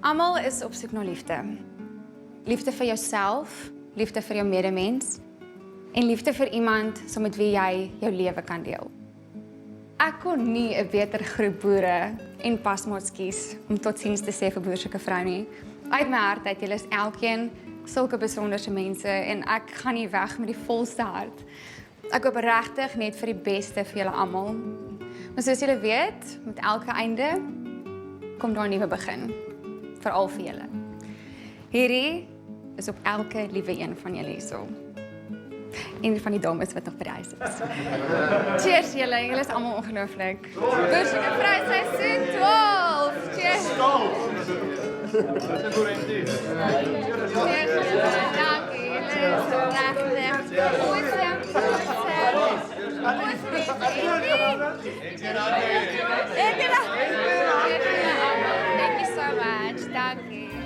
Almal is op soek na liefde. Liefde vir jouself, liefde vir jou medemens en liefde vir iemand saam met wie jy jou lewe kan deel. Ek kon nie 'n beter groep boere en pasmaats kies om totsiens te sê vir Boerseke Vrou nie. Uit my hart uit, julle is elkeen sulke besonderse mense en ek gaan nie weg met die volste hart. Ek hoop regtig net vir die beste vir julle almal. Maar soos julle weet, met elke einde kom daar 'n nuwe begin. Veral vir julle. Hierdie is op elke liewe een van julle hierso. En van die dames wat nog by die huis is. Cheers julle, julle is almal ongelooflik. Boerseke Vrou seisoen 12. Cheers. Cheers julle, dankie. Julle is regtig. Thank you so much. Dankie.